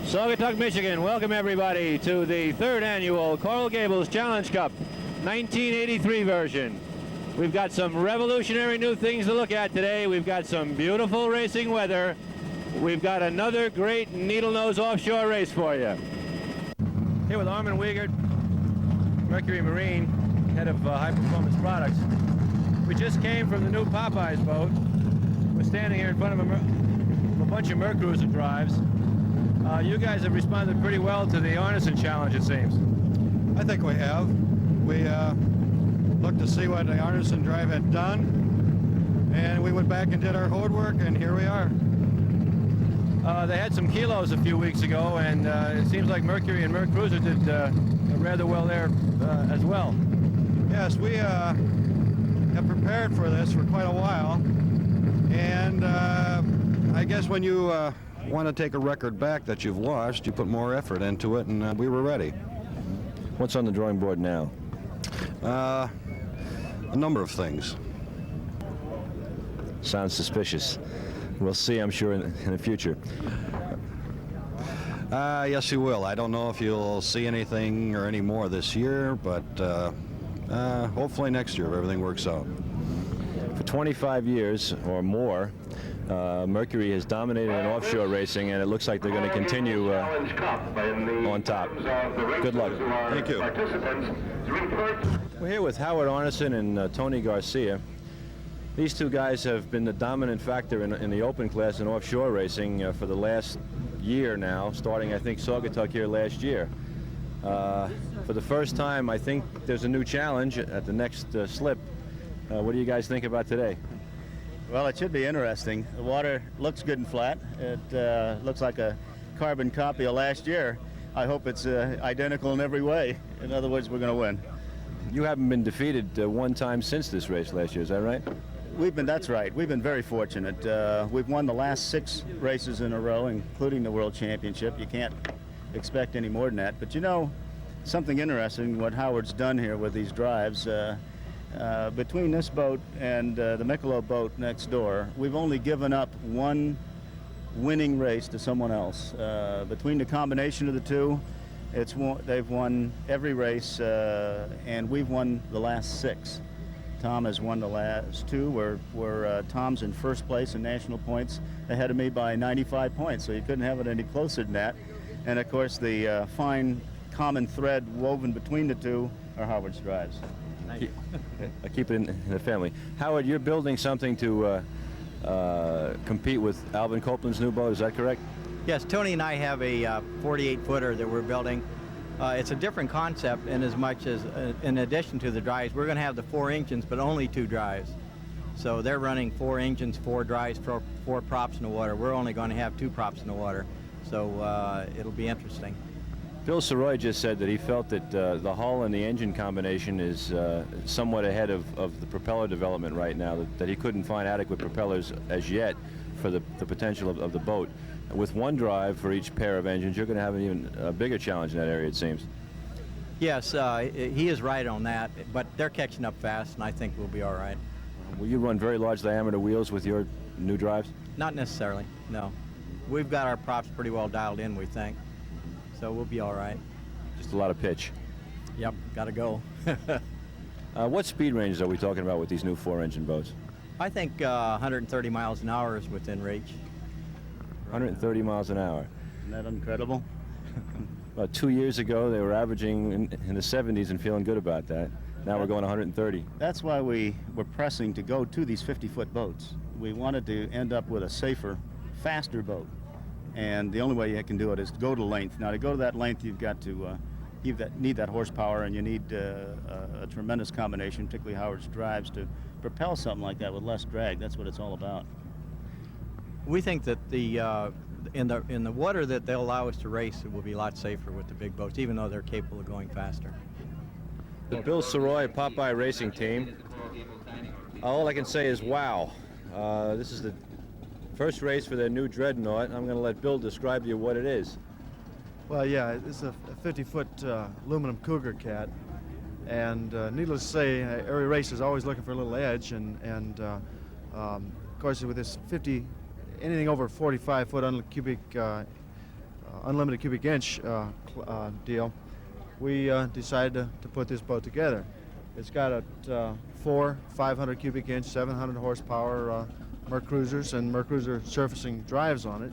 Saugatuck, Michigan. Welcome everybody to the third annual Coral Gables Challenge Cup 1983 version. We've got some revolutionary new things to look at today. We've got some beautiful racing weather. We've got another great needle-nose offshore race for you. Here with Armin Wiegert, Mercury Marine, head of High Performance Products. We just came from the new Popeyes boat. We're standing here in front of a bunch of Mercruiser drives. You guys have responded pretty well to the Arneson Challenge, it seems. I think we have. We looked to see what the Arneson drive had done, and we went back and did our homework, and here we are. They had some kilos a few weeks ago, and it seems like Mercury and Mercruiser did rather well there as well. Yes, we have prepared for this for quite a while, and I guess when you want to take a record back that you've lost, you put more effort into it, and we were ready. What's on the drawing board now? A number of things. Sounds suspicious. We'll see, I'm sure, in the future. Yes, you will. I don't know if you'll see anything or any more this year, but hopefully next year if everything works out. For 25 years or more, Mercury has dominated in offshore racing, and it looks like they're going to continue on top. Good luck. Thank you. We're here with Howard Arneson and Tony Garcia. These two guys have been the dominant factor in the open class in offshore racing for the last year now, starting, I think, Saugatuck here last year. For the first time, I think there's a new challenge at the next slip. What do you guys think about today? Well, it should be interesting. The water looks good and flat. It looks like a carbon copy of last year. I hope it's identical in every way. In other words, we're going to win. You haven't been defeated one time since this race last year, is that right? That's right. We've been very fortunate. We've won the last 6 races in a row, including the World Championship. You can't expect any more than that. But you know, something interesting, what Howard's done here with these drives, between this boat and the Michelob boat next door, we've only given up one winning race to someone else. Between the combination of the two, they've won every race, and we've won the last 6. Tom has won the last 2, where Tom's in first place in national points, ahead of me by 95 points, so you couldn't have it any closer than that. And of course, the fine common thread woven between the two are Howard's drives. I keep it in the family. Howard, you're building something to compete with Alvin Copeland's new boat, is that correct? Yes, Tony and I have a 48-footer that we're building. It's a different concept in as much as, in addition to the drives, we're going to have the 4 engines, but only 2 drives. So they're running 4 engines, 4 drives, 4 props in the water. We're only going to have 2 props in the water. So it'll be interesting. Bill Saroy just said that he felt that the hull and the engine combination is somewhat ahead of the propeller development right now, that he couldn't find adequate propellers as yet for the potential of the boat. With 1 drive for each pair of engines, you're going to have an even bigger challenge in that area, it seems. Yes, he is right on that, but they're catching up fast, and I think we'll be all right. Will you run very large diameter wheels with your new drives? Not necessarily, no. We've got our props pretty well dialed in, we think. So we'll be all right. Just a lot of pitch. Yep, got to go. What speed ranges are we talking about with these new 4-engine boats? I think 130 miles an hour is within reach. 130 miles an hour. Isn't that incredible? About 2 years ago, they were averaging in the 70s and feeling good about that. Now we're going 130. That's why we were pressing to go to these 50-foot boats. We wanted to end up with a safer, faster boat. And the only way you can do it is to go to length. Now, to go to that length, you've got to need that horsepower, and you need a tremendous combination, particularly Howard's drives, to propel something like that with less drag. That's what it's all about. We think that in the water that they'll allow us to race, it will be a lot safer with the big boats, even though they're capable of going faster. The Bill Saroy Popeye Racing Team. All I can say is wow. This is the first race for their new dreadnought. I'm going to let Bill describe to you what it is. Well, yeah, it's a 50-foot aluminum Cougar cat, and needless to say, every race is always looking for a little edge, and of course with this anything over 45-foot cubic unlimited cubic inch deal, we decided to put this boat together. It's got four 500 cubic inch, 700 horsepower Mercruisers and Mercruiser surfacing drives on it.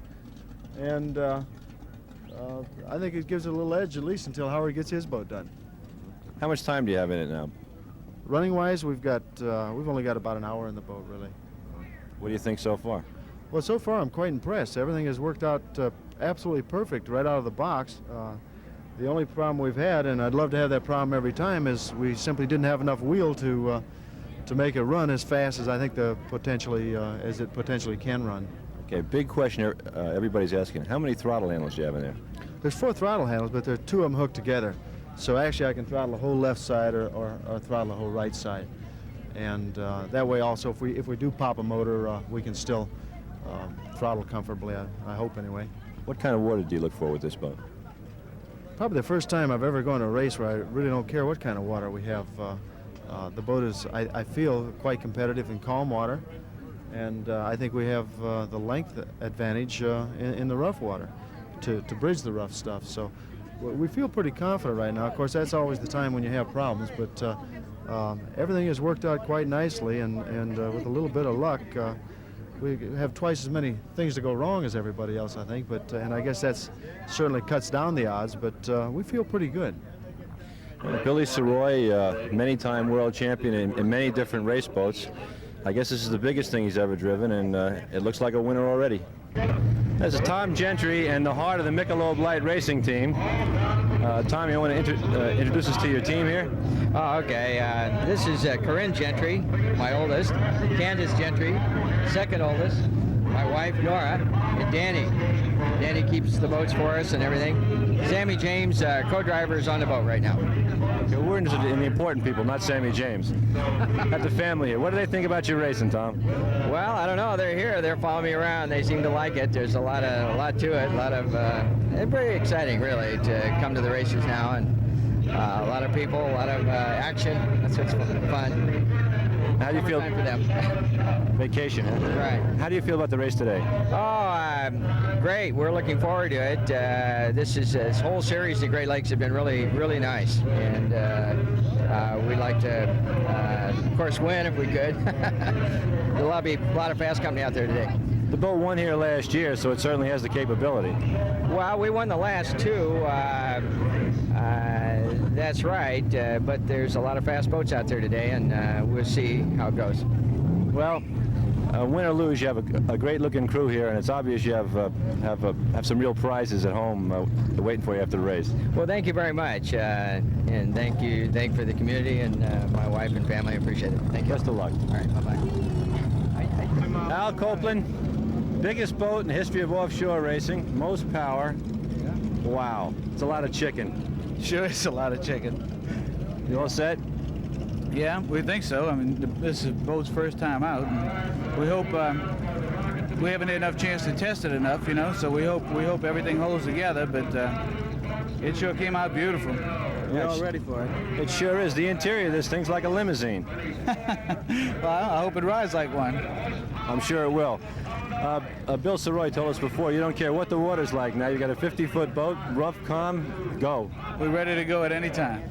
And I think it gives it a little edge, at least until Howard gets his boat done. How much time do you have in it now? Running wise, we've only got about an hour in the boat, really. What do you think so far? Well, so far I'm quite impressed. Everything has worked out absolutely perfect right out of the box. The only problem we've had, and I'd love to have that problem every time, is we simply didn't have enough wheel to make it run as fast as I think as it potentially can run. Okay, big question everybody's asking. How many throttle handles do you have in there? There's 4 throttle handles, but there are 2 of them hooked together. So actually I can throttle the whole left side or throttle the whole right side. And that way also, if we do pop a motor, we can still throttle comfortably, I hope anyway. What kind of water do you look for with this boat? Probably the first time I've ever gone to a race where I really don't care what kind of water we have. The boat is, I feel, quite competitive in calm water, and I think we have the length advantage in the rough water to bridge the rough stuff. So we feel pretty confident right now. Of course, that's always the time when you have problems, but everything has worked out quite nicely, and with a little bit of luck, we have twice as many things to go wrong as everybody else, I think, and I guess that's certainly cuts down the odds, but we feel pretty good. Billy Soroy, many-time world champion in many different race boats. I guess this is the biggest thing he's ever driven, and it looks like a winner already. This is Tom Gentry and the heart of the Michelob Light racing team. Tom, you want to introduce us to your team here? Oh, okay. This is Corinne Gentry, my oldest. Candace Gentry, second oldest. My wife, Nora, and Danny. Danny keeps the boats for us and everything. Sammy James, co-driver, is on the boat right now. Okay, we're interested in the important people, not Sammy James. Got the family here. What do they think about your racing, Tom? Well, I don't know. They're here. They're following me around. They seem to like it. There's a lot to it. It's very exciting, really, to come to the races now, and a lot of people, a lot of action. That's what's fun. How do you feel? Time for them. Vacation, huh? Right. How do you feel about the race today? Oh, great. We're looking forward to it. This whole series of Great Lakes have been really, really nice, and we'd like to, of course, win if we could. There'll be a lot of fast company out there today. The boat won here last year, so it certainly has the capability. Well, we won the last 2. That's right, but there's a lot of fast boats out there today, and we'll see how it goes. Well, win or lose, you have a great-looking crew here, and it's obvious you have some real prizes at home waiting for you after the race. Well, thank you very much, and thank you for the community and my wife and family. I appreciate it. Thank you. Best of luck. All right, bye-bye. Al Copeland, biggest boat in the history of offshore racing, most power. Wow, it's a lot of chicken. Sure, it's a lot of chicken. You all set? Yeah, we think so. I mean, this is boat's first time out. And we hope we haven't had enough chance to test it enough, you know. So we hope everything holds together. But it sure came out beautiful. We're all ready for it. It sure is. The interior of this thing's like a limousine. Well, I hope it rides like one. I'm sure it will. Bill Soroy told us before, you don't care what the water's like. Now you got a 50-foot boat, rough, calm, go. We're ready to go at any time.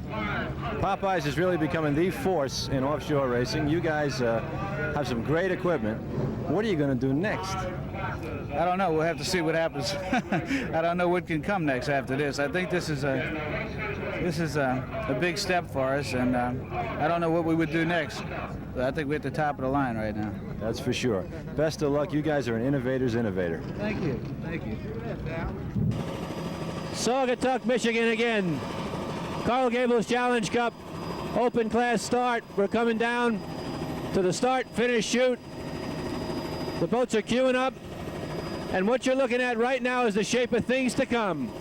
Popeyes is really becoming the force in offshore racing. You guys have some great equipment. What are you going to do next? I don't know. We'll have to see what happens. I don't know what can come next after this. I think this is a big step for us, and I don't know what we would do next. But I think we're at the top of the line right now. That's for sure. Best of luck. You guys are an innovator's innovator. Thank you. Thank you. Saugatuck, Michigan again. Carl Gables Challenge Cup, open class start. We're coming down to the start, finish, shoot. The boats are queuing up, and what you're looking at right now is the shape of things to come.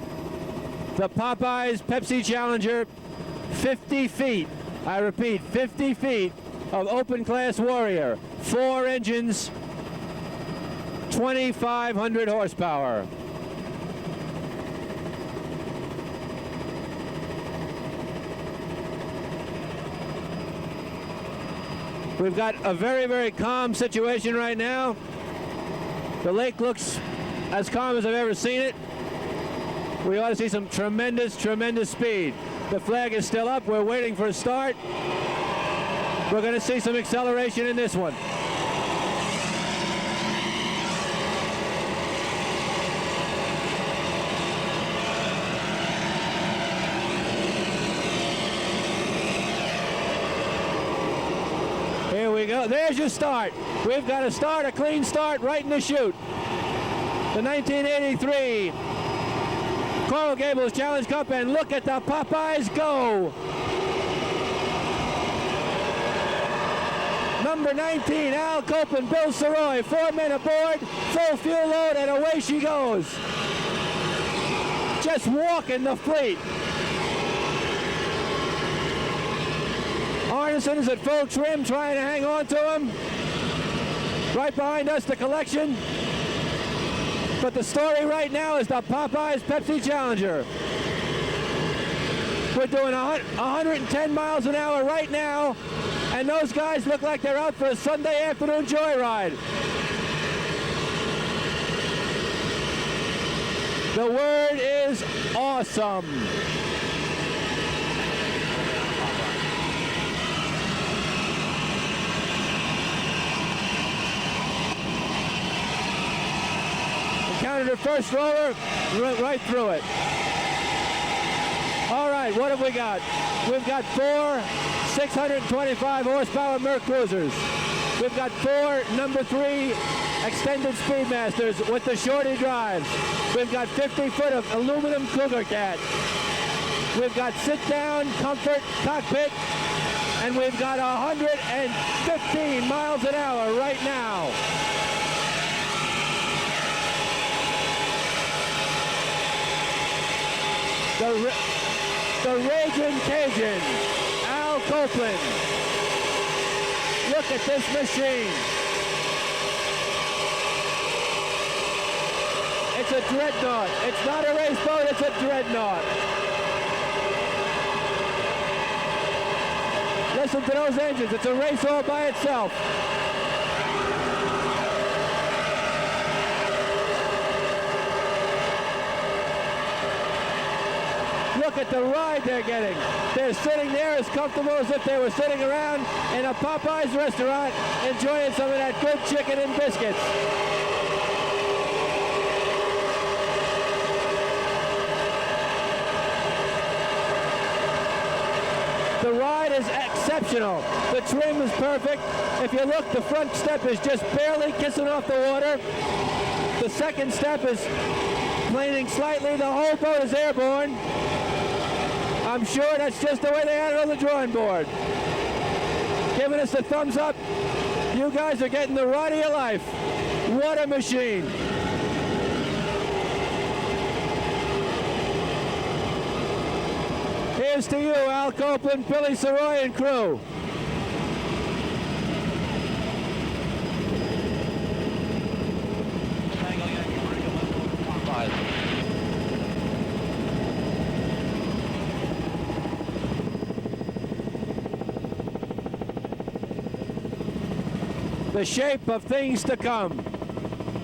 The Popeyes Pepsi Challenger, 50 feet, I repeat, 50 feet of open class Warrior, 4 engines, 2,500 horsepower. We've got a very, very calm situation right now. The lake looks as calm as I've ever seen it. We ought to see some tremendous, tremendous speed. The flag is still up. We're waiting for a start. We're going to see some acceleration in this one. Here we go. There's your start. We've got a start, a clean start right in the chute. The 1983 Coral Gables Challenge Cup, and look at the Popeyes go. Number 19, Al Copeland, Bill Saroy, 4 men aboard, full fuel load, and away she goes. Just walking the fleet. Arneson is at full trim, trying to hang on to him. Right behind us, the collection. But the story right now is the Popeyes Pepsi Challenger. We're doing 110 miles an hour right now, and those guys look like they're out for a Sunday afternoon joyride. The word is awesome. Counted her first roller, right through it. All right, what have we got? We've got 4 625 horsepower Merc Cruisers. We've got 4 number 3 extended Speedmasters with the shorty drives. We've got 50 foot of aluminum Cougar Cat. We've got sit-down comfort cockpit, and we've got 115 miles an hour right now. The Raging Cajun, Al Copeland. Look at this machine. It's a dreadnought. It's not a race boat, it's a dreadnought. Listen to those engines. It's a race all by itself. Look at the ride they're getting. They're sitting there as comfortable as if they were sitting around in a Popeyes restaurant enjoying some of that good chicken and biscuits. The ride is exceptional. The trim is perfect. If you look, the front step is just barely kissing off the water. The second step is planing slightly. The whole boat is airborne. I'm sure that's just the way they had it on the drawing board. Giving us the thumbs up. You guys are getting the ride of your life. What a machine. Here's to you, Al Copeland, Billy Saroy, and crew. The shape of things to come.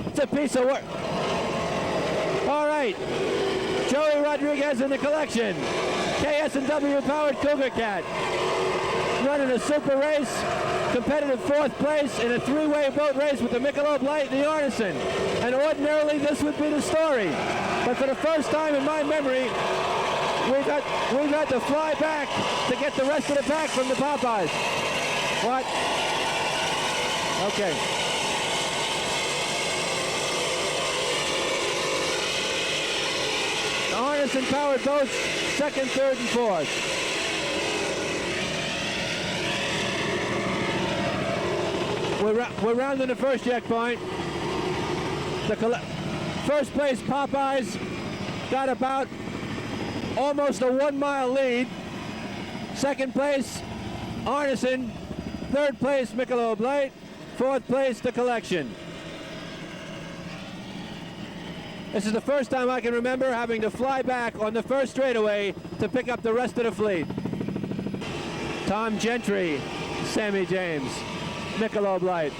It's a piece of work. All right, Joey Rodriguez in the collection. KS&W powered Cougar Cat. Running a super race, competitive 4th place in a 3-way boat race with the Michelob Light and the Arneson. And ordinarily this would be the story. But for the first time in my memory, we've had to fly back to get the rest of the pack from the Popeyes. What? Okay. The Arneson powered boats, 2nd, 3rd, and 4th. We're rounding the first checkpoint. The first place Popeyes got about almost a 1-mile lead. 2nd place Arneson. 3rd place Michelob Light. 4th place the collection. This is the first time I can remember having to fly back on the first straightaway to pick up the rest of the fleet. Tom Gentry, Sammy James, Michelob Light.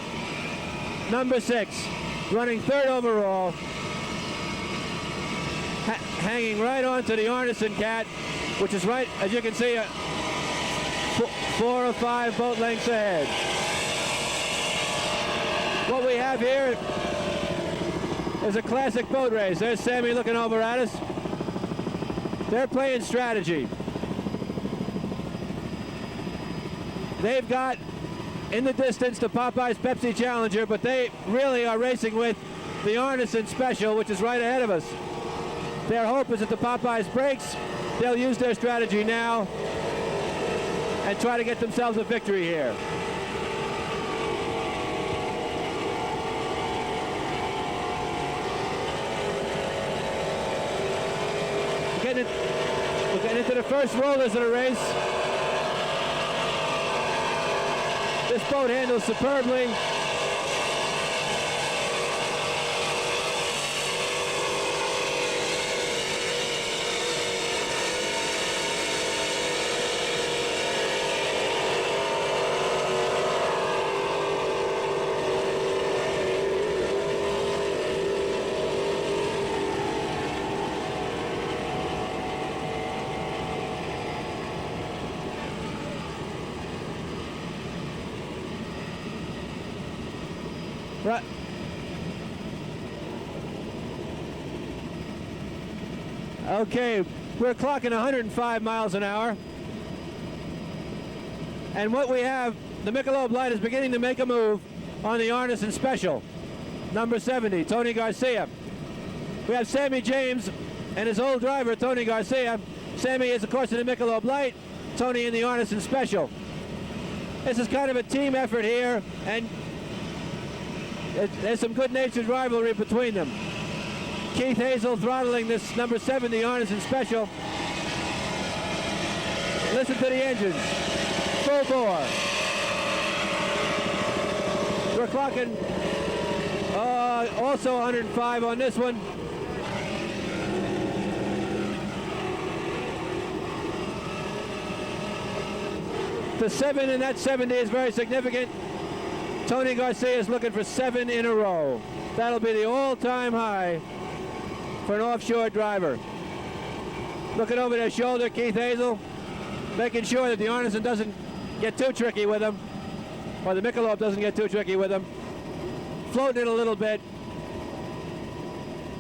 Number 6, running 3rd overall, hanging right onto the Arneson cat, which is right, as you can see, 4 or 5 boat lengths ahead. What we have here is a classic boat race. There's Sammy looking over at us. They're playing strategy. They've got in the distance the Popeyes Pepsi Challenger, but they really are racing with the Arneson Special, which is right ahead of us. Their hope is that the Popeyes breaks. They'll use their strategy now and try to get themselves a victory here. We're getting into the first rollers of the race. This boat handles superbly. Right. Okay, we're clocking 105 miles an hour. And what we have, the Michelob Light is beginning to make a move on the Arneson Special. Number 70, Tony Garcia. We have Sammy James and his old driver, Tony Garcia. Sammy is, of course, in the Michelob Light, Tony in the Arneson Special. This is kind of a team effort here, and there's some good-natured rivalry between them. Keith Hazel throttling this number 7, the Arneson Special. Listen to the engines. Full bore. We're clocking also 105 on this one. The 7 in that 70 is very significant. Tony Garcia is looking for 7 in a row. That'll be the all-time high for an offshore driver. Looking over their shoulder, Keith Hazel, making sure that the Arneson doesn't get too tricky with him, or the Michelob doesn't get too tricky with him. Floating it a little bit.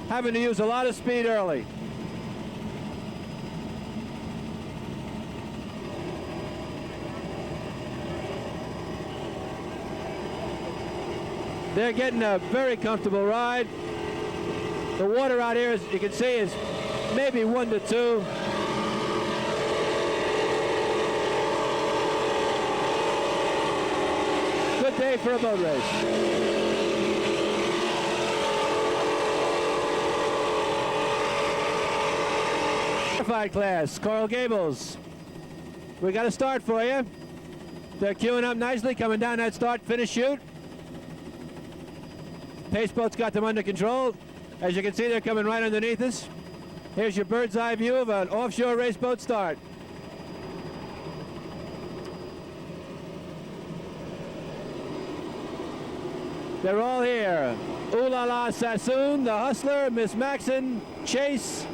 Having to use a lot of speed early. They're getting a very comfortable ride. The water out here, as you can see, is maybe 1 to 2. Good day for a boat race. Modified class, Coral Gables. We got a start for you. They're queuing up nicely, coming down that start-finish chute. Pace boat's got them under control. As you can see, they're coming right underneath us. Here's your bird's eye view of an offshore race boat start. They're all here. Ooh La La Sassoon, the Hustler, Miss Maxon, Chase,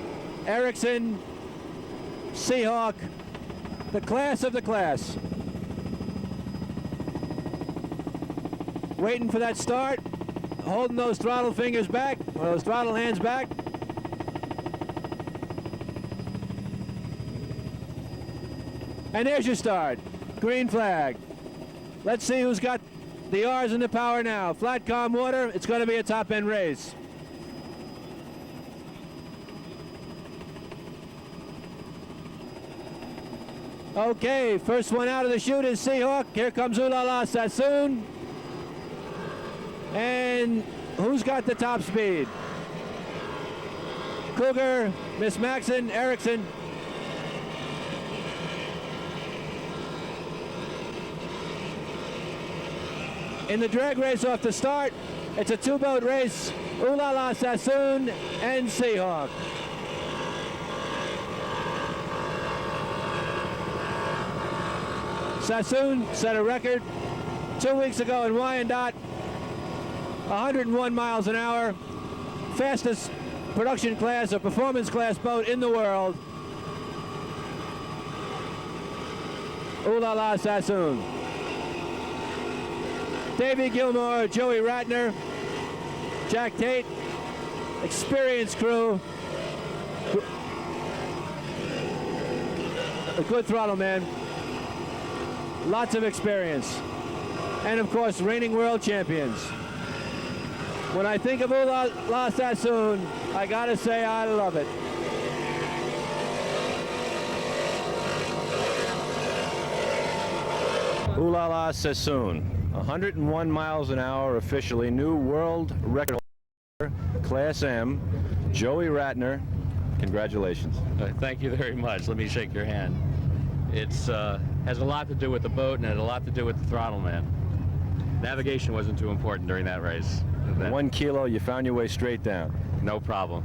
Erickson, Seahawk, the class of the class. Waiting for that start. Holding those throttle fingers back, or those throttle hands back. And there's your start. Green flag. Let's see who's got the R's in the power now. Flat, calm water. It's going to be a top-end race. Okay, first one out of the chute is Seahawk. Here comes Ooh La La Sassoon. And who's got the top speed? Cougar, Miss Maxon, Erickson. In the drag race off the start, it's a 2-boat race. Ooh La La Sassoon and Seahawk. Sassoon set a record 2 weeks ago in Wyandotte. 101 miles an hour, fastest production class or performance class boat in the world. Ooh La La Sassoon. Davey Gilmore, Joey Ratner, Jack Tate, experienced crew. A good throttle man. Lots of experience. And of course, reigning world champions. When I think of Ooh La La Sassoon, I gotta say I love it. Ooh La La Sassoon, 101 miles an hour officially, new world record holder, Class M, Joey Ratner. Congratulations. Thank you very much. Let me shake your hand. It's has a lot to do with the boat and had a lot to do with the throttle man. Navigation wasn't too important during that race. 1 kilo, you found your way straight down. No problem.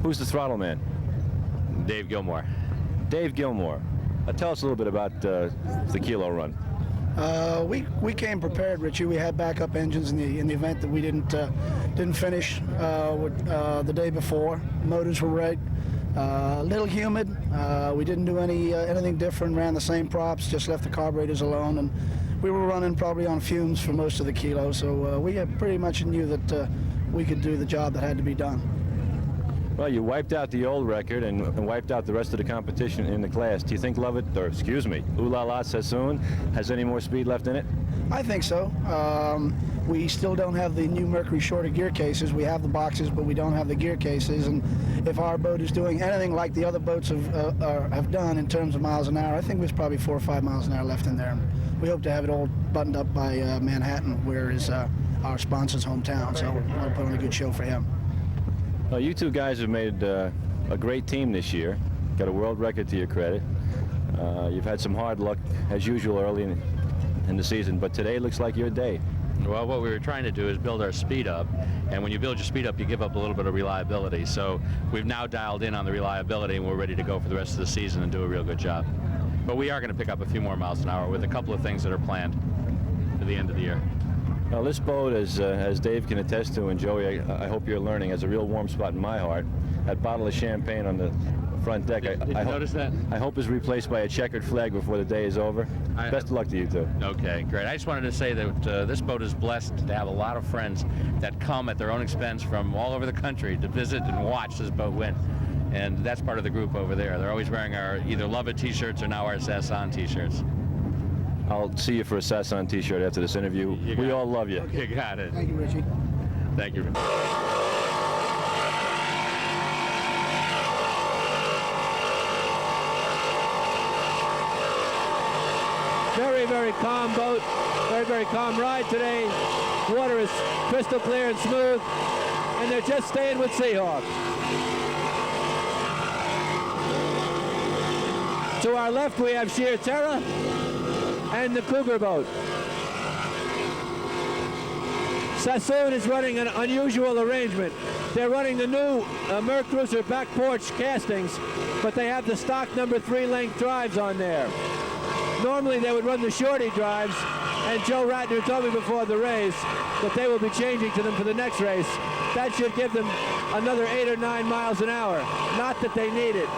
Who's the throttle man? Dave Gilmore. Dave Gilmore. Tell us a little bit about the kilo run. We came prepared, Richie. We had backup engines in the event that we didn't finish the day before. Motors were right. A little humid. We didn't do anything different. Ran the same props. Just left the carburetors alone, and we were running probably on fumes for most of the kilo. So we pretty much knew that we could do the job that had to be done. Well, you wiped out the old record and wiped out the rest of the competition in the class. Do you think Ooh La La Sassoon has any more speed left in it? I think so. We still don't have the new Mercury shorter gear cases. We have the boxes, but we don't have the gear cases. And if our boat is doing anything like the other boats have done in terms of miles an hour, I think there's probably 4 or 5 miles an hour left in there. We hope to have it all buttoned up by Manhattan, where is our sponsor's hometown. So we want to put on a good show for him. Well, you two guys have made a great team this year. Got a world record to your credit. You've had some hard luck, as usual, early in the season, but today looks like your day. Well, what we were trying to do is build our speed up, and when you build your speed up, you give up a little bit of reliability. So we've now dialed in on the reliability, and we're ready to go for the rest of the season and do a real good job. But we are going to pick up a few more miles an hour with a couple of things that are planned for the end of the year. Now, this boat, as Dave can attest to, and Joey, I hope you're learning, has a real warm spot in my heart. That bottle of champagne on the front deck, Did you notice that? I hope is replaced by a checkered flag before the day is over. Best of luck to you two. Okay, great. I just wanted to say that this boat is blessed to have a lot of friends that come at their own expense from all over the country to visit and watch this boat win. And that's part of the group over there. They're always wearing our either Love It t-shirts or now our Sasson t-shirts. I'll see you for a Sasson t-shirt after this interview. We all love you. You got it. Thank you, Richie. Thank you. Very, very calm boat. Very, very calm ride today. Water is crystal clear and smooth. And they're just staying with Seahawk. To our left, we have Sheer Terra and the Cougar boat. Sassoon is running an unusual arrangement. They're running the new Merc Cruiser back porch castings, but they have the stock number 3 length drives on there. Normally they would run the shorty drives, and Joe Ratner told me before the race that they will be changing to them for the next race. That should give them another 8 or 9 miles an hour. Not that they need it.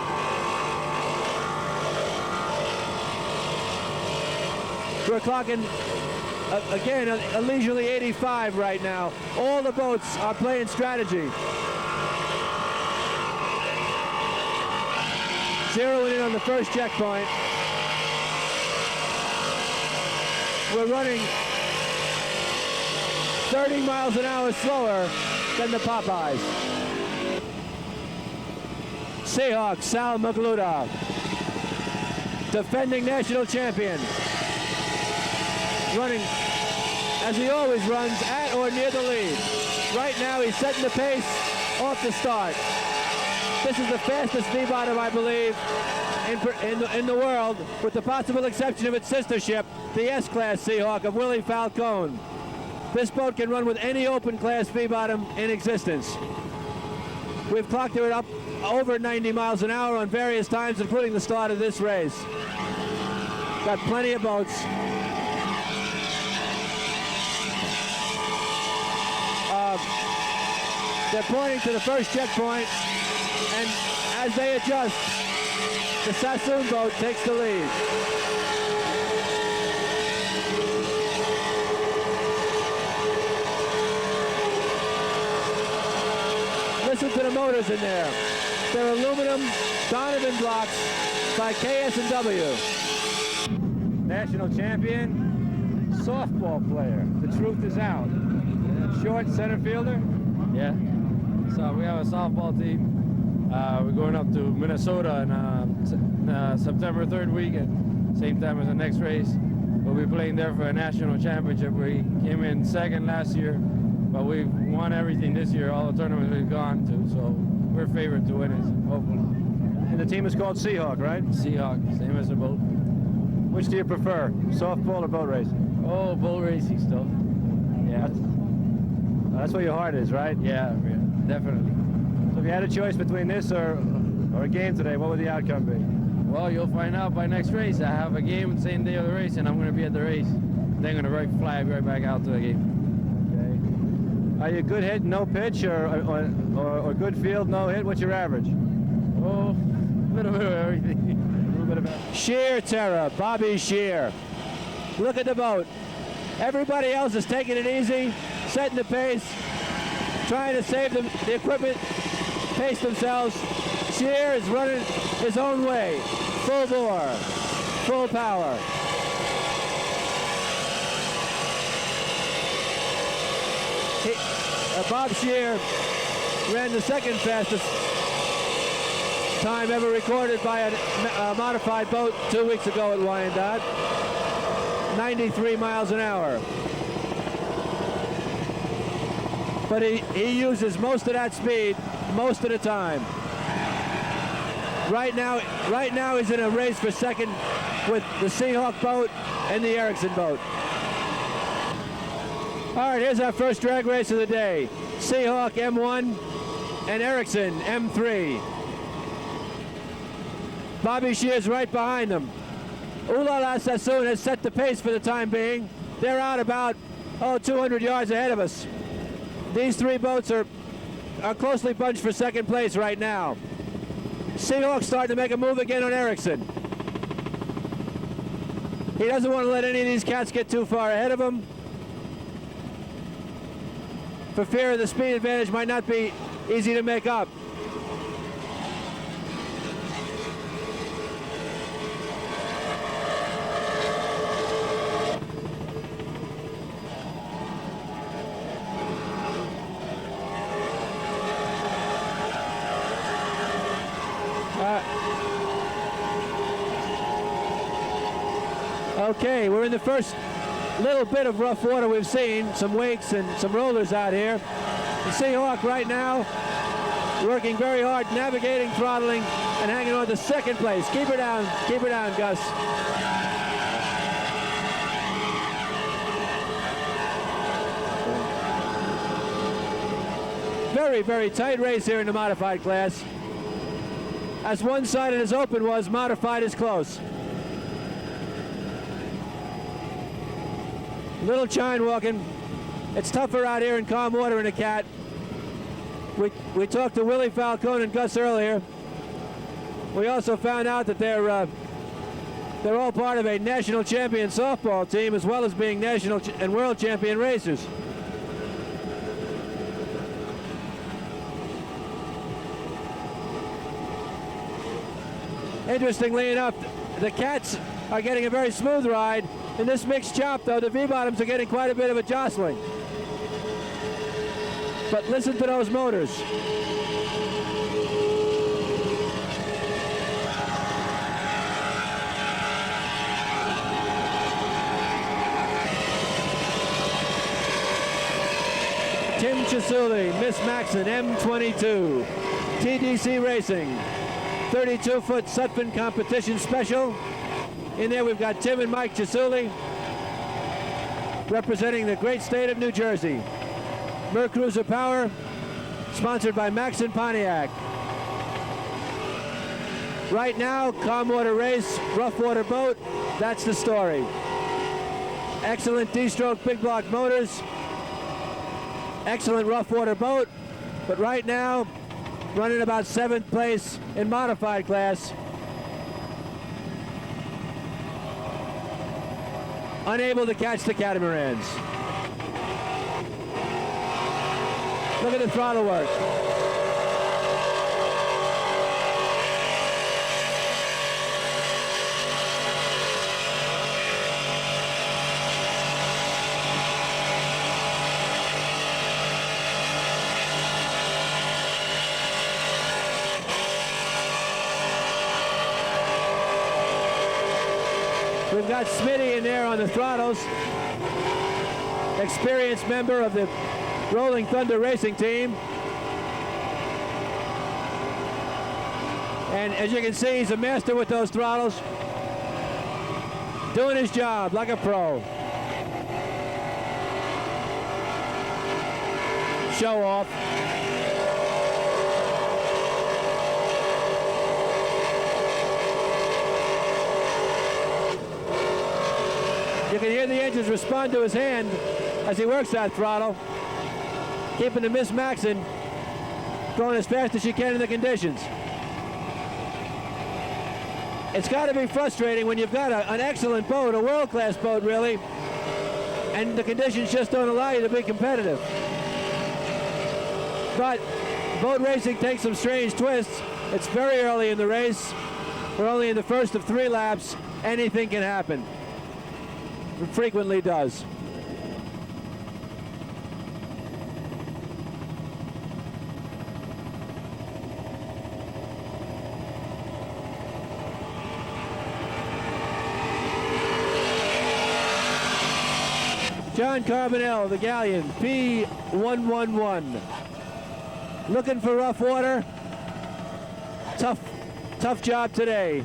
We're clocking, again, a leisurely 85 right now. All the boats are playing strategy. Zeroing in on the first checkpoint. We're running 30 miles an hour slower than the Popeyes. Seahawk, Sal Magluda, defending national champion. Running, as he always runs, at or near the lead. Right now, he's setting the pace off the start. This is the fastest V-bottom, I believe, in the world, with the possible exception of its sister ship, the S-Class Seahawk of Willie Falcone. This boat can run with any open-class V-bottom in existence. We've clocked it up over 90 miles an hour on various times, including the start of this race. Got plenty of boats. They're pointing to the first checkpoint, and as they adjust, the Sassoon boat takes the lead. Listen to the motors in there. They're aluminum Donovan blocks by KS&W. National champion, softball player. The truth is out. Short center fielder. Yeah. So we have a softball team. We're going up to Minnesota in September 3rd weekend, same time as the next race. We'll be playing there for a national championship. We came in second last year, but we've won everything this year, all the tournaments we've gone to, so we're favored to win it, hopefully. And the team is called Seahawk, right? Seahawk, same as the boat. Which do you prefer, softball or boat racing? Oh, boat racing still. Yeah. That's where your heart is, right? Yeah, definitely. So if you had a choice between this or a game today, what would the outcome be? Well, you'll find out by next race. I have a game the same day of the race, and I'm going to be at the race. Then I'm going to fly right back out to the game. Okay. Are you good hit, no pitch, or good field, no hit? What's your average? Oh, a little bit of everything. A little bit of everything. Sheer Terra, Bobby Sheer. Look at the boat. Everybody else is taking it easy, setting the pace, trying to save the equipment, pace themselves. Sheer is running his own way, full bore, full power. Bob Sheer ran the second fastest time ever recorded by a modified boat 2 weeks ago at Wyandotte, 93 miles an hour. But he uses most of that speed most of the time. Right now he's in a race for second with the Seahawk boat and the Ericsson boat. All right, here's our first drag race of the day. Seahawk M1 and Ericsson M3. Bobby Shear's right behind them. Ooh La La Sassoon has set the pace for the time being. They're out about 200 yards ahead of us. These three boats are closely bunched for second place right now. Seahawk's starting to make a move again on Ericsson. He doesn't want to let any of these cats get too far ahead of him, for fear the speed advantage might not be easy to make up. Okay, we're in the first little bit of rough water we've seen, some wakes and some rollers out here. The Seahawk right now working very hard, navigating, throttling, and hanging on to second place. Keep her down, Gus. Very, very tight race here in the modified class. As one-sided as open was, modified is close. Little chine walking. It's tougher out here in calm water in a cat. We talked to Willie Falcone and Gus earlier. We also found out that they're all part of a national champion softball team, as well as being national and world champion racers. Interestingly enough, the cats are getting a very smooth ride. In this mixed chop, though, the V-bottoms are getting quite a bit of a jostling. But listen to those motors. Tim Chisuli, Miss Maxon, M22. TDC Racing, 32-foot Sutphin competition special. In there we've got Tim and Mike Chisuli representing the great state of New Jersey. Mercruiser Power, sponsored by Maxon Pontiac. Right now, calm water race, rough water boat, that's the story. Excellent D-stroke big block motors, excellent rough water boat, But right now, running about 7th place in modified class. Unable to catch the catamarans. Look at the throttle work. We've got Smitty in there on the throttles, experienced member of the Rolling Thunder Racing team. And as you can see, he's a master with those throttles, doing his job like a pro. Show off. You can hear the engines respond to his hand as he works that throttle, keeping the Miss Maxon going as fast as she can in the conditions. It's got to be frustrating when you've got an excellent boat, a world-class boat really, and the conditions just don't allow you to be competitive. But boat racing takes some strange twists. It's very early in the race. We're only in the first of 3 laps. Anything can happen. It frequently does. John Carbonell, the Galleon, P111. Looking for rough water. Tough job today.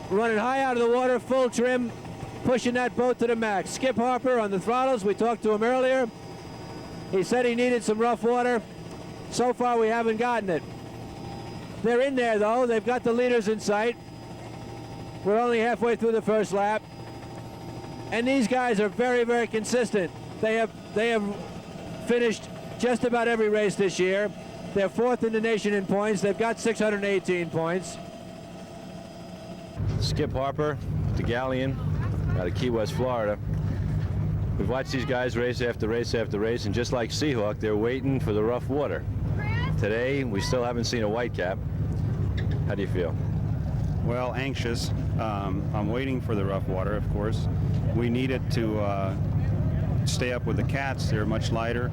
Running high out of the water, full trim, pushing that boat to the max. Skip Harper on the throttles. We talked to him earlier. He said he needed some rough water. So far, we haven't gotten it. They're in there, though. They've got the leaders in sight. We're only halfway through the first lap. And these guys are very, very consistent. They have finished just about every race this year. They're 4th in the nation in points. They've got 618 points. Skip Harper, the Galleon, out of Key West, Florida. We've watched these guys race after race after race, and just like Seahawk, they're waiting for the rough water. Today, we still haven't seen a whitecap. How do you feel? Well, anxious. I'm waiting for the rough water, of course. We need it to stay up with the cats. They're much lighter,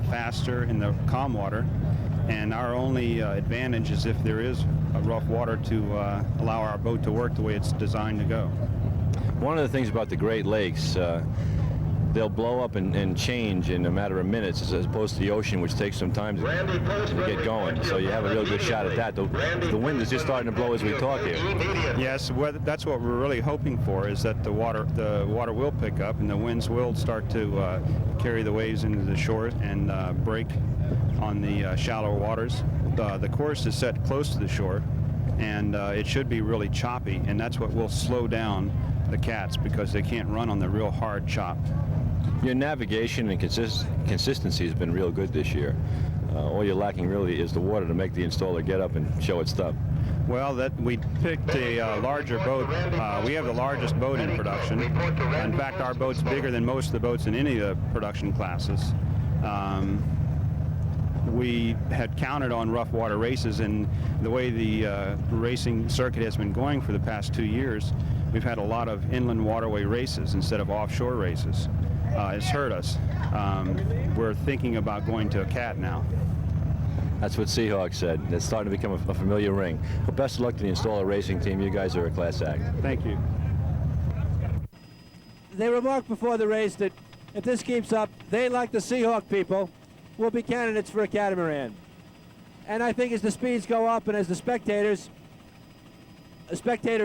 faster in the calm water, and our only advantage is if there is a rough water to allow our boat to work the way it's designed to go. One of the things about the Great Lakes, they'll blow up and change in a matter of minutes, as opposed to the ocean, which takes some time to get going. So you have a real good shot at that. The wind is just starting to blow as we talk here. Yes, that's what we're really hoping for, is that the water will pick up and the winds will start to carry the waves into the shore and break on the shallower waters. The course is set close to the shore, and it should be really choppy, and that's what will slow down the cats, because they can't run on the real hard chop. Your navigation and consistency has been real good this year. All you're lacking really is the water to make the installer get up and show its stuff. Well, we picked a larger boat. We have the largest boat in production. In fact, our boat's bigger than most of the boats in any of the production classes. We had counted on rough water races, and the way the racing circuit has been going for the past 2 years, we've had a lot of inland waterway races instead of offshore races. It's hurt us. We're thinking about going to a cat now. That's what Seahawk said. It's starting to become a familiar ring. Well, best of luck to the installer racing team. You guys are a class act. Thank you. They remarked before the race that if this keeps up, they, like the Seahawk people, will be candidates for a catamaran. And I think as the speeds go up and as the spectator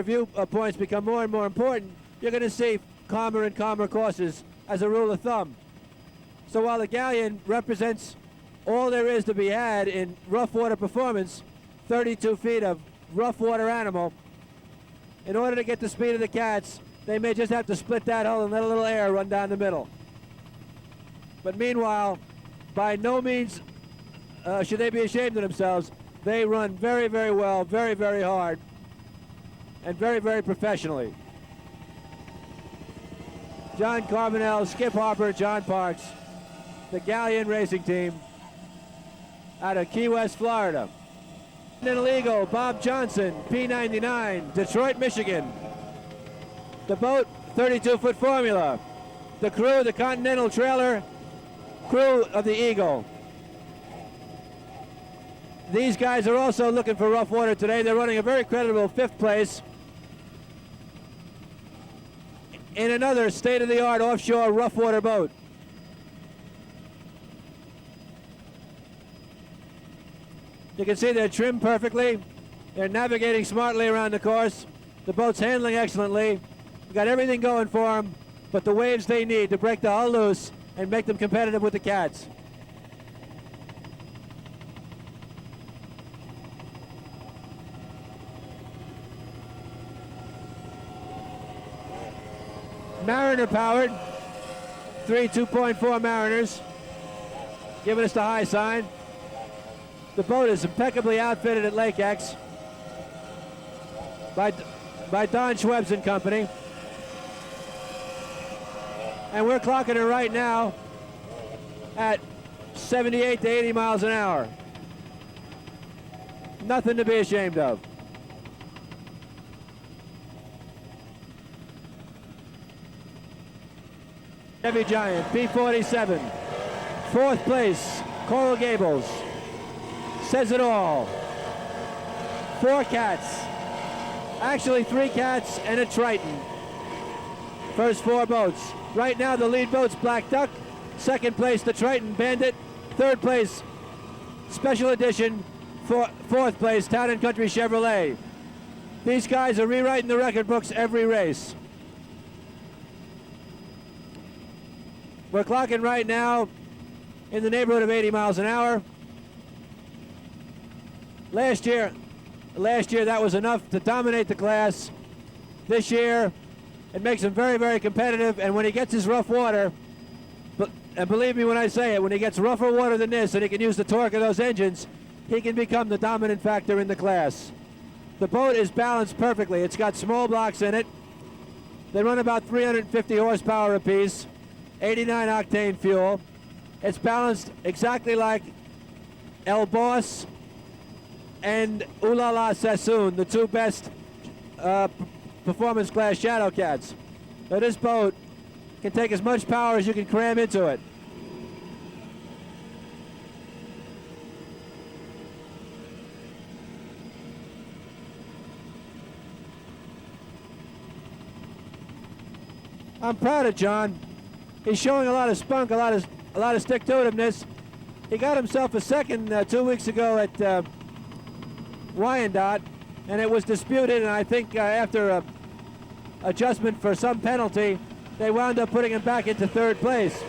viewpoints become more and more important, you're going to see calmer and calmer courses as a rule of thumb. So while the Galleon represents all there is to be had in rough water performance, 32 feet of rough water animal, in order to get the speed of the cats, they may just have to split that hull and let a little air run down the middle. But meanwhile, by no means should they be ashamed of themselves. They run very, very well, very, very hard, and very, very professionally. John Carbonell, Skip Harper, John Parks, the Galleon Racing Team out of Key West, Florida. Continental Eagle, Bob Johnson, P99, Detroit, Michigan. The boat, 32-foot formula. The crew, the Continental trailer crew of the Eagle. These guys are also looking for rough water today. They're running a very creditable 5th place in another state-of-the-art offshore rough water boat. You can see they're trimmed perfectly. They're navigating smartly around the course. The boat's handling excellently. We've got everything going for them, but the waves they need to break the hull loose and make them competitive with the cats. Mariner powered, 3 2.4 Mariners, giving us the high sign. The boat is impeccably outfitted at Lake X by Don Schwebs and Company. And we're clocking it right now at 78 to 80 miles an hour. Nothing to be ashamed of. Chevy Giant, P47, 4th place, Coral Gables. Says it all. 4 cats. Actually 3 cats and a Triton. First 4 boats. Right now the lead boat's Black Duck. 2nd place the Triton Bandit. 3rd place Special Edition. 4th place Town and Country Chevrolet. These guys are rewriting the record books every race. We're clocking right now in the neighborhood of 80 miles an hour. Last year that was enough to dominate the class. This year it makes him very, very competitive, and when he gets his rough water, and believe me when I say it, when he gets rougher water than this and he can use the torque of those engines, he can become the dominant factor in the class. The boat is balanced perfectly. It's got small blocks in it. They run about 350 horsepower apiece, 89 octane fuel. It's balanced exactly like El Boss and Ooh La La Sassoon, the 2 best performance class Shadow Cats. So this boat can take as much power as you can cram into it. I'm proud of John. He's showing a lot of spunk, a lot of stick-to-itiveness. He got himself a 2nd 2 weeks ago at Wyandotte, and it was disputed, and I think after adjustment for some penalty, they wound up putting him back into 3rd place.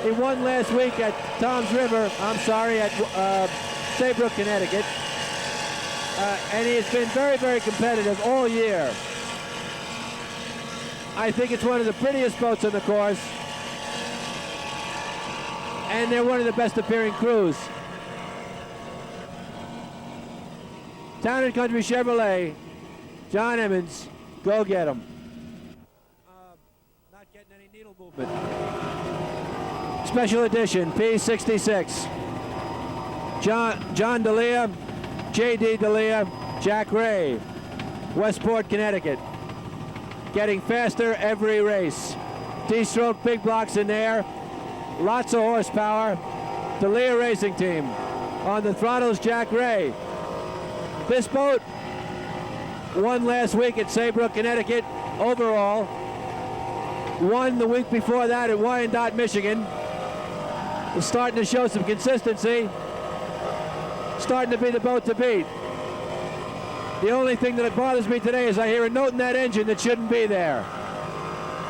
He won last week at Toms River, at Saybrook, Connecticut, and he has been very, very competitive all year. I think it's one of the prettiest boats on the course, and they're one of the best appearing crews. Town and Country Chevrolet, John Emmons, go get them. Not getting any needle movement. Special Edition, P66. John D'Elia, J.D. D'Elia, Jack Ray, Westport, Connecticut. Getting faster every race. D-stroke big blocks in there. Lots of horsepower. D'Elia Racing Team. On the throttles, Jack Ray. This boat won last week at Saybrook, Connecticut, overall. Won the week before that at Wyandotte, Michigan. Is starting to show some consistency. Starting to be the boat to beat. The only thing that bothers me today is I hear a note in that engine that shouldn't be there.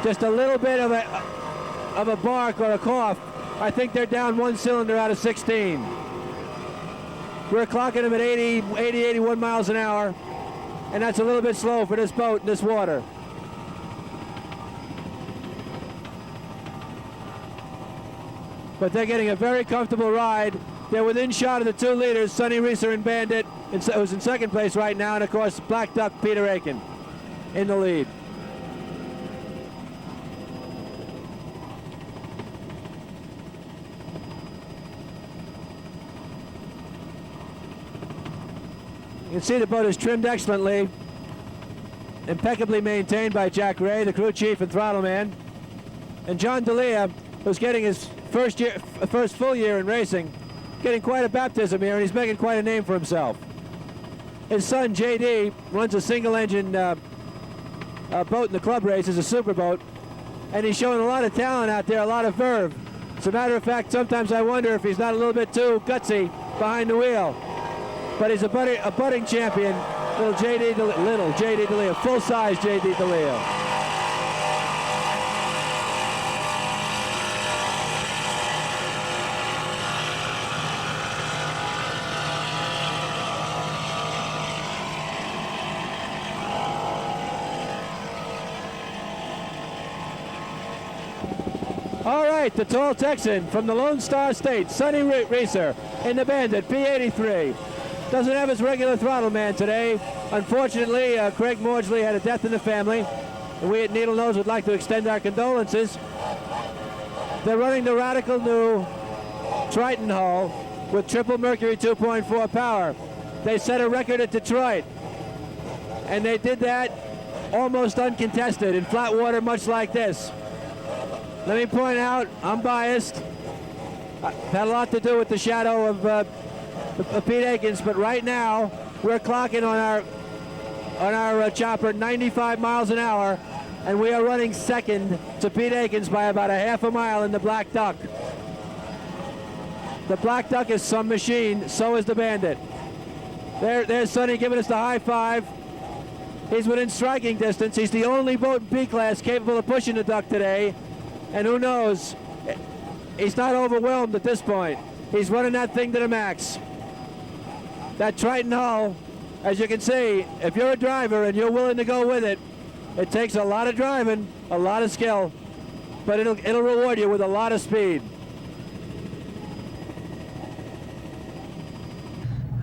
Just a little bit of a bark or a cough. I think they're down 1 cylinder out of 16. We're clocking them at 81 miles an hour, and that's a little bit slow for this boat in this water. But they're getting a very comfortable ride They're within shot of the two leaders, Sonny Reeser and Bandit, who's in second place right now, and of course Black Duck Peter Aiken in the lead. You can see the boat is trimmed excellently, impeccably maintained by Jack Ray, the crew chief and throttle man. And John D'Elia, who's getting his first full year in racing, getting quite a baptism here, and he's making quite a name for himself. His son, J.D., runs a single-engine boat in the club races, a super boat, and he's showing a lot of talent out there, a lot of verve. As a matter of fact, sometimes I wonder if he's not a little bit too gutsy behind the wheel. But he's a budding champion, little J.D. D'Elia, full-size J.D. D'Elia. All right, the tall Texan from the Lone Star State, Sonny Reeser in the Bandit, P83. Doesn't have his regular throttle man today. Unfortunately, Craig Maudsley had a death in the family, and we at Needle Nose would like to extend our condolences. They're running the radical new Triton hull with triple Mercury 2.4 power. They set a record at Detroit, and they did that almost uncontested in flat water much like this. Let me point out, I'm biased. Had a lot to do with the shadow of Pete Aikens, but right now we're clocking on our chopper 95 miles an hour, and we are running second to Pete Aikens by about a half a mile in the Black Duck. The Black Duck is some machine, so is the Bandit. There's Sonny giving us the high five. He's within striking distance. He's the only boat in B-class capable of pushing the Duck today. And who knows, he's not overwhelmed at this point. He's running that thing to the max. That Triton hull, as you can see, if you're a driver and you're willing to go with it, it takes a lot of driving, a lot of skill, but it'll reward you with a lot of speed.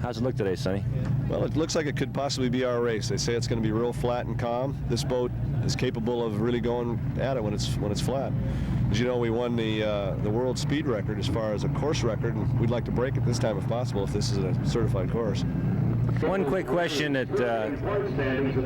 How's it look today, Sonny? Well, it looks like it could possibly be our race. They say it's going to be real flat and calm. This boat is capable of really going at it when it's flat. As you know, we won the world speed record as far as a course record, and we'd like to break it this time if possible if this is a certified course. One quick question that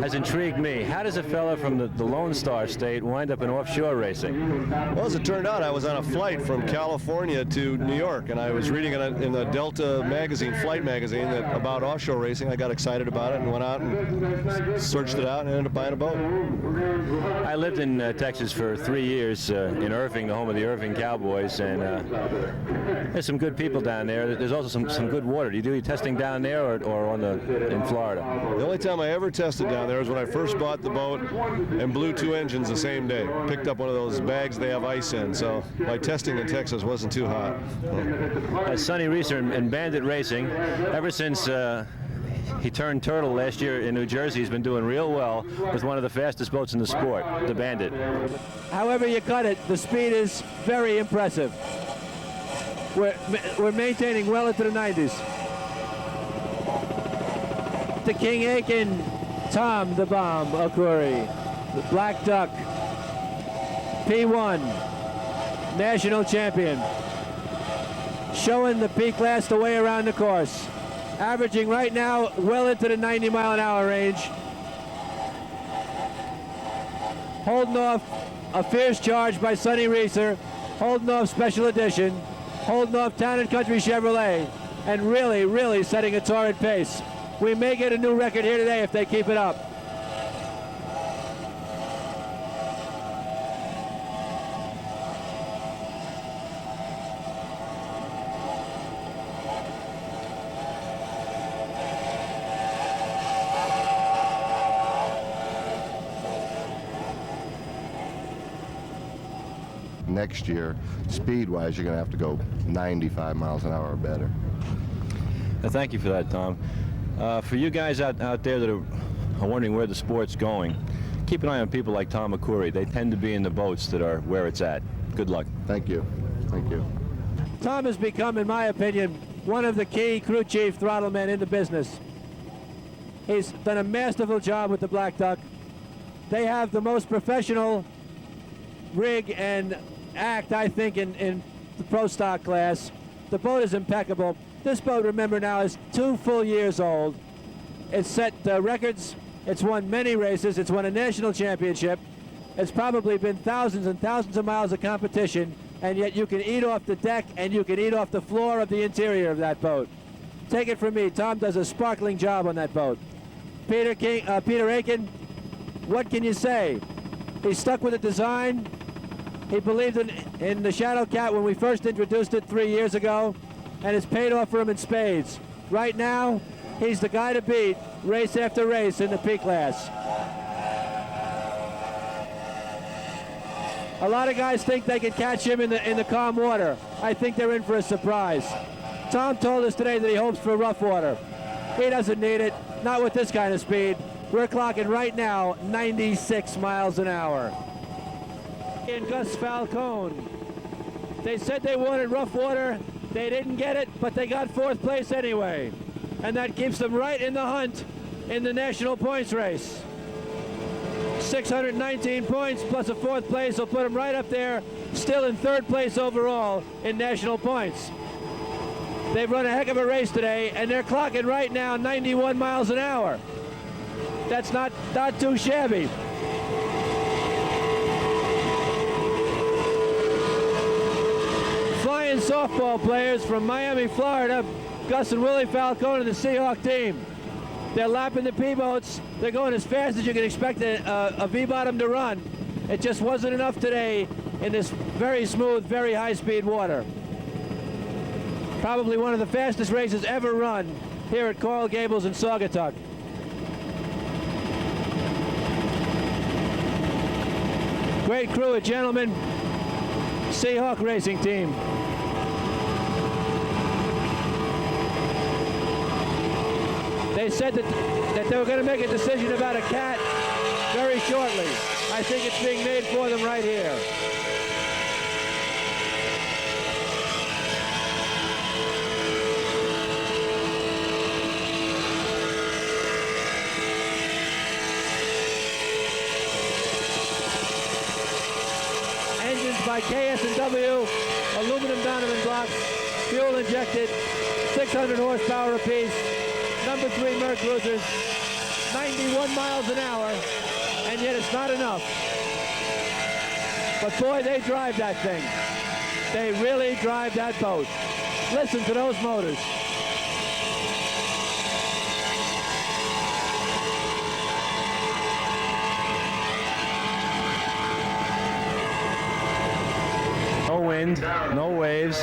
has intrigued me. How does a fella from the Lone Star State wind up in offshore racing? Well, as it turned out, I was on a flight from California to New York, and I was reading in the Delta magazine, flight magazine, about offshore racing. I got excited about it and went out and searched it out and ended up buying a boat. I lived in Texas for 3 years in Irving, the home of the Irving Cowboys, and there's some good people down there. There's also some good water. Do you do your testing down there or on in Florida? The only time I ever tested down there was when I first bought the boat and blew 2 engines the same day. Picked up one of those bags they have ice in, so my testing in Texas wasn't too hot. Sonny Reeser in Bandit Racing, ever since he turned turtle last year in New Jersey, he's been doing real well with one of the fastest boats in the sport, the Bandit. However you cut it, the speed is very impressive. We're maintaining well into the 90s. The King Aiken, Tom the Bomb Okuri, the Black Duck, P1, national champion, showing the P-class the way around the course, averaging right now well into the 90-mile-an-hour range, holding off a fierce charge by Sonny Reeser, holding off Special Edition, holding off Town & Country Chevrolet, and really setting a torrid pace. We may get a new record here today if they keep it up. Next year, speed-wise, you're going to have to go 95 miles an hour or better. Thank you for that, Tom. For you guys out there that are wondering where the sport's going, keep an eye on people like Tom Okuri. They tend to be in the boats that are where it's at. Good luck. Thank you. Thank you. Tom has become, in my opinion, one of the key crew chief throttle men in the business. He's done a masterful job with the Black Duck. They have the most professional rig and act, I think, in the pro stock class. The boat is impeccable. This boat, remember now, is 2 full years old. It's set records. It's won many races. It's won a national championship. It's probably been thousands and thousands of miles of competition, and yet you can eat off the deck and you can eat off the floor of the interior of that boat. Take it from me, Tom does a sparkling job on that boat. Peter Aiken, what can you say? He stuck with the design. He believed in the Shadow Cat when we first introduced it 3 years ago, and it's paid off for him in spades. Right now, he's the guy to beat race after race in the P class. A lot of guys think they can catch him in the calm water. I think they're in for a surprise. Tom told us today that he hopes for rough water. He doesn't need it, not with this kind of speed. We're clocking right now 96 miles an hour. And Gus Falcone. They said they wanted rough water. They didn't get it, but they got 4th place anyway. And that keeps them right in the hunt in the national points race. 619 points plus a 4th place will put them right up there, still in 3rd place overall in national points. They've run a heck of a race today, and they're clocking right now 91 miles an hour. That's not too shabby. Flying softball players from Miami, Florida, Gus and Willie Falcone and the Seahawk team. They're lapping the P-boats. They're going as fast as you can expect a V-bottom to run. It just wasn't enough today in this very smooth, very high-speed water. Probably one of the fastest races ever run here at Coral Gables in Saugatuck. Great crew of gentlemen, Seahawk Racing Team. They said that they were going to make a decision about a cat very shortly. I think it's being made for them right here. Engines by KS&W, aluminum Donovan blocks, fuel injected, 600 horsepower apiece. Number 3 Merc Cruisers, 91 miles an hour, and yet it's not enough. But boy, they drive that thing. They really drive that boat. Listen to those motors. No wind, no waves,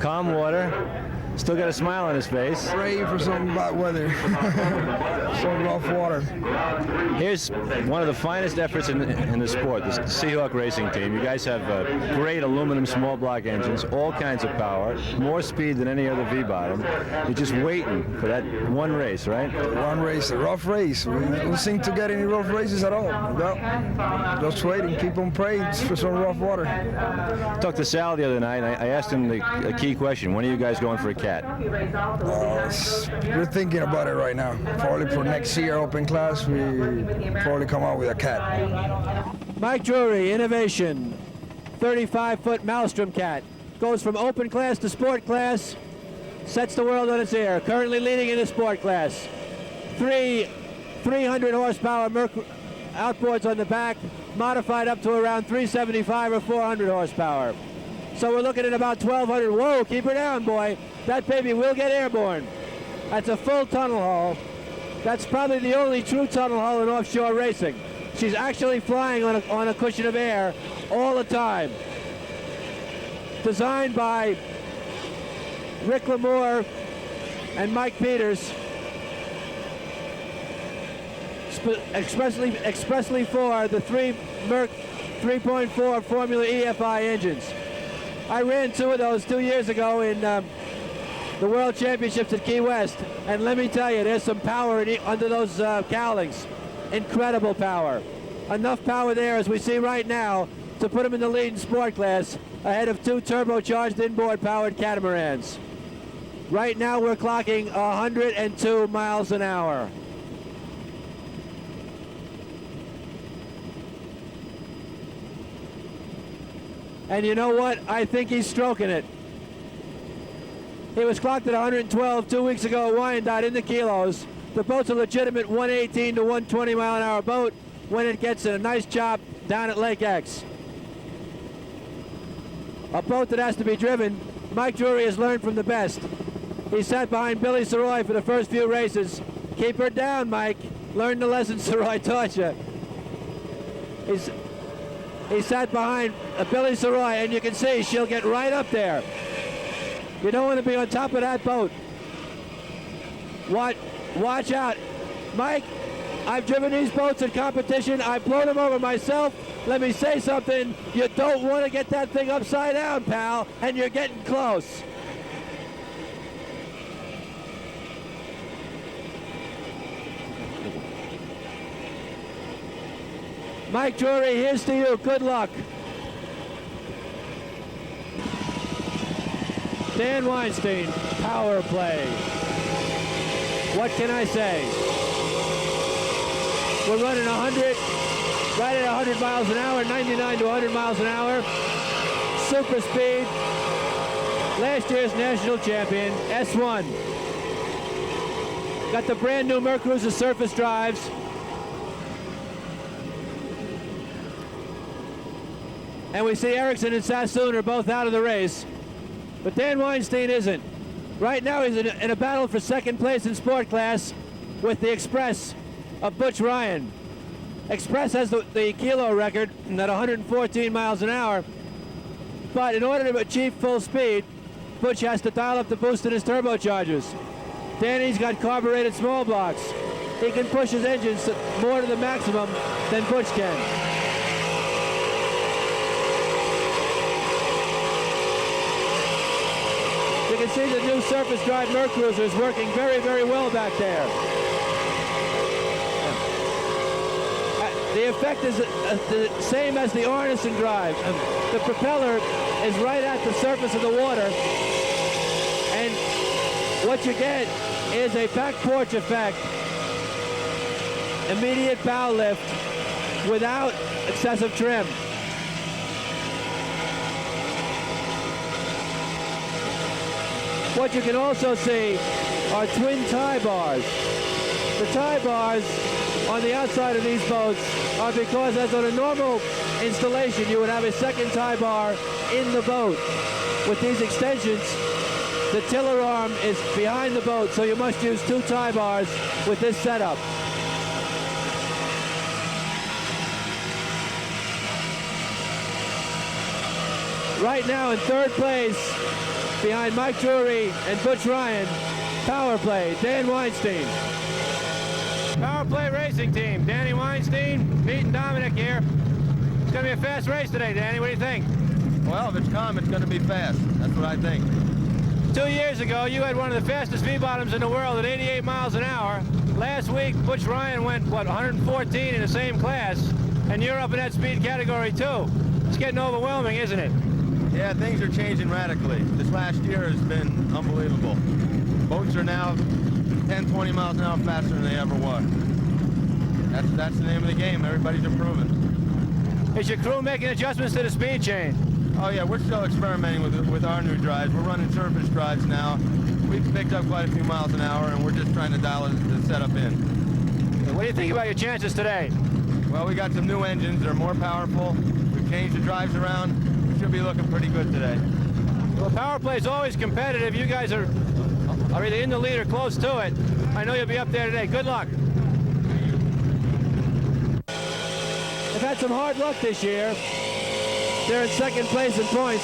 calm water. Still got a smile on his face. Ready for some bad weather, some rough water. Here's one of the finest efforts in the sport, the Seahawk Racing Team. You guys have great aluminum small block engines, all kinds of power, more speed than any other V-bottom. You're just waiting for that one race, right? One race, a rough race. We don't seem to get any rough races at all. No, just waiting, keep on praying for some rough water. Talked to Sal the other night, and I asked him a key question. When are you guys going for a cat? We're thinking about it right now. Probably for next year, open class, we probably come out with a cat. Mike Drury, innovation, 35-foot Maelstrom cat. Goes from open class to sport class, sets the world on its ear. Currently leading in the sport class. 300 horsepower outboards on the back, modified up to around 375 or 400 horsepower. So we're looking at about 1,200. Whoa, keep her down, boy. That baby will get airborne. That's a full tunnel hull. That's probably the only true tunnel hull in offshore racing. She's actually flying on a cushion of air all the time. Designed by Rick Lamour and Mike Peters, expressly for the 3 Merc 3.4 Formula EFI engines. I ran 2 of those 2 years ago in the World Championships at Key West, and let me tell you, there's some power under those cowlings. Incredible power. Enough power there, as we see right now, to put them in the lead in sport class ahead of 2 turbocharged inboard powered catamarans. Right now we're clocking 102 miles an hour. And you know what? I think he's stroking it. He was clocked at 112 2 weeks ago at Wyandotte in the kilos. The boat's a legitimate 118 to 120 mile an hour boat when it gets a nice chop down at Lake X. A boat that has to be driven. Mike Drury has learned from the best. He sat behind Billy Saroy for the first few races. Keep her down, Mike. Learn the lesson Saroy taught you. He sat behind Billy Saroy, and you can see she'll get right up there. You don't want to be on top of that boat. Watch out. Mike, I've driven these boats in competition. I've blown them over myself. Let me say something. You don't want to get that thing upside down, pal, and you're getting close. Mike Drury, here's to you. Good luck. Dan Weinstein, power play. What can I say? We're running 100, right at 100 miles an hour, 99 to 100 miles an hour. Super speed. Last year's national champion, S1. Got the brand new Mercruiser surface drives. And we see Erickson and Sassoon are both out of the race. But Dan Weinstein isn't. Right now he's in a battle for second place in sport class with the Express of Butch Ryan. Express has the kilo record at 114 miles an hour. But in order to achieve full speed, Butch has to dial up the boost in his turbochargers. Danny's got carbureted small blocks. He can push his engines more to the maximum than Butch can. You can see the new surface drive Mercruiser is working very, very well back there. The effect is the same as the Arneson drive. The propeller is right at the surface of the water, and what you get is a back porch effect, immediate bow lift without excessive trim. What you can also see are twin tie bars. The tie bars on the outside of these boats are because, as on a normal installation, you would have a second tie bar in the boat. With these extensions, the tiller arm is behind the boat, so you must use two tie bars with this setup. Right now in third place, behind Mike Drury and Butch Ryan, power play, Dan Weinstein. Power play racing team, Danny Weinstein, Pete and Dominic here. It's going to be a fast race today, Danny. What do you think? Well, if it's calm, it's going to be fast. That's what I think. 2 years ago, you had one of the fastest V-bottoms in the world at 88 miles an hour. Last week, Butch Ryan went, what, 114 in the same class, and you're up in that speed category too. It's getting overwhelming, isn't it? Yeah, things are changing radically. This last year has been unbelievable. Boats are now 10, 20 miles an hour faster than they ever were. That's the name of the game. Everybody's improving. Is your crew making adjustments to the speed change? Oh yeah, we're still experimenting with our new drives. We're running surface drives now. We've picked up quite a few miles an hour, and we're just trying to dial the setup in. What do you think about your chances today? Well, we got some new engines. They're more powerful. We've changed the drives around. Should be looking pretty good today. Well, power play is always competitive. You guys are either in the lead or close to it. I know you'll be up there today. Good luck. They've had some hard luck this year. They're in second place in points,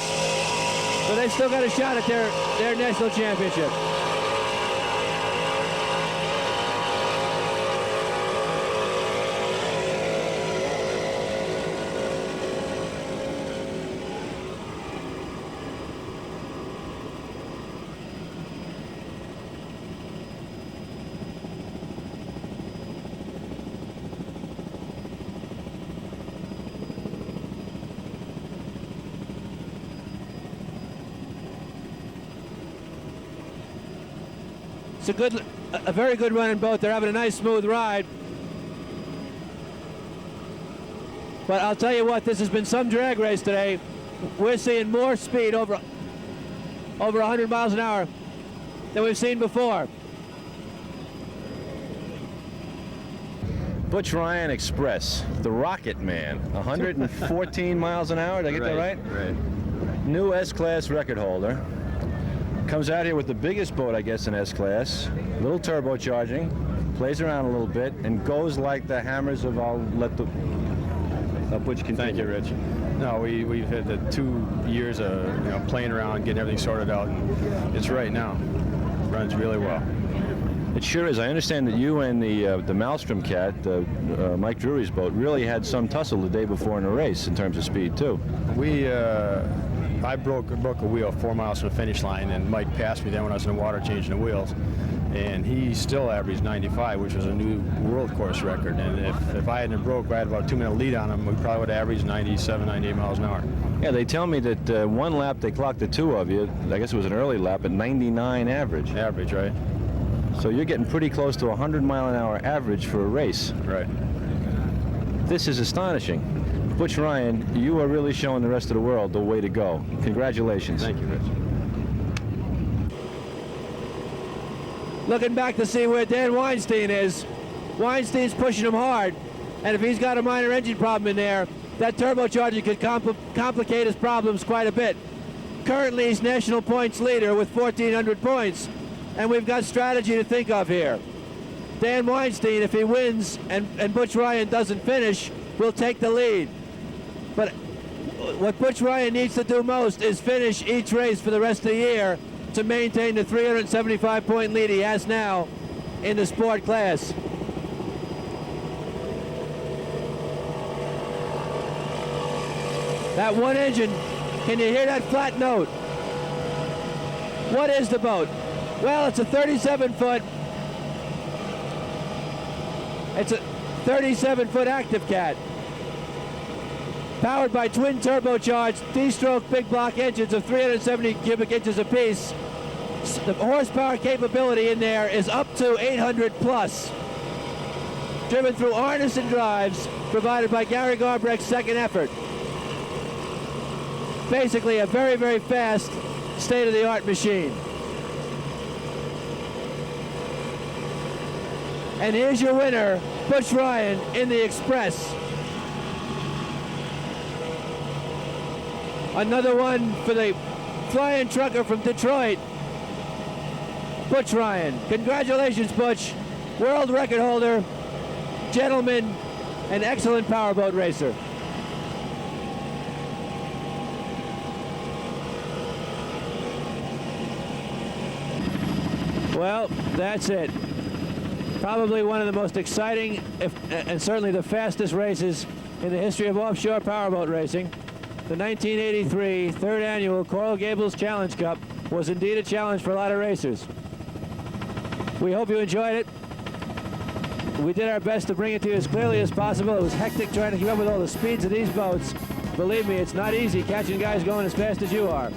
but they've still got a shot at their national championship. It's a very good running boat. They're having a nice smooth ride. But I'll tell you what, this has been some drag race today. We're seeing more speed over 100 miles an hour than we've seen before. Butch Ryan Express, the Rocket Man, 114 miles an hour. Did I get that right? Right. New S-Class record holder. Comes out here with the biggest boat, I guess, in S-Class. Little turbocharging, plays around a little bit, and goes like the hammers of, I'll let the Butch continue. Thank you, Rich. No, we've had the 2 years of playing around, getting everything sorted out, and it's right now. Runs really well. It sure is. I understand that you and the Maelstrom cat, Mike Drury's boat, really had some tussle the day before in a race in terms of speed too. I broke a wheel 4 miles from the finish line, and Mike passed me then when I was in the water changing the wheels. And he still averaged 95, which was a new world course record. And if I hadn't broke, I had about a 2-minute lead on him, we probably would have averaged 97, 98 miles an hour. Yeah, they tell me that one lap they clocked the two of you. I guess it was an early lap at 99 average. Average, right? So you're getting pretty close to 100 mile an hour average for a race. Right. This is astonishing. Butch Ryan, you are really showing the rest of the world the way to go. Congratulations. Thank you, Rich. Looking back to see where Dan Weinstein is. Weinstein's pushing him hard, and if he's got a minor engine problem in there, that turbocharger could complicate his problems quite a bit. Currently, he's national points leader with 1,400 points, and we've got strategy to think of here. Dan Weinstein, if he wins and Butch Ryan doesn't finish, will take the lead. But what Butch Ryan needs to do most is finish each race for the rest of the year to maintain the 375-point lead he has now in the sport class. That one engine, can you hear that flat note? What is the boat? Well, it's a 37-foot. It's a 37-foot Active Cat, powered by twin turbocharged D-stroke big block engines of 370 cubic inches apiece. The horsepower capability in there is up to 800 plus. Driven through Arneson drives provided by Gary Garbrecht's second effort. Basically a very, very fast, state-of-the-art machine. And here's your winner, Butch Ryan in the Express. Another one for the flying trucker from Detroit, Butch Ryan. Congratulations, Butch. World record holder, gentleman, and excellent powerboat racer. Well, that's it. Probably one of the most exciting, and certainly the fastest races in the history of offshore powerboat racing. The 1983 third annual Coral Gables Challenge Cup was indeed a challenge for a lot of racers. We hope you enjoyed it. We did our best to bring it to you as clearly as possible. It was hectic trying to keep up with all the speeds of these boats. Believe me, it's not easy catching guys going as fast as you are.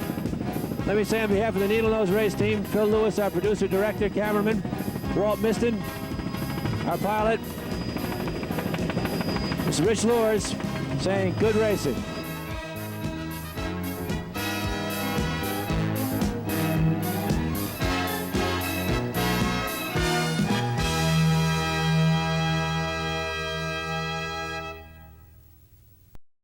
Let me say on behalf of the Needle Nose Race Team, Phil Lewis, our producer, director, cameraman, Walt Miston, our pilot, Mr. Rich Lures, saying good racing.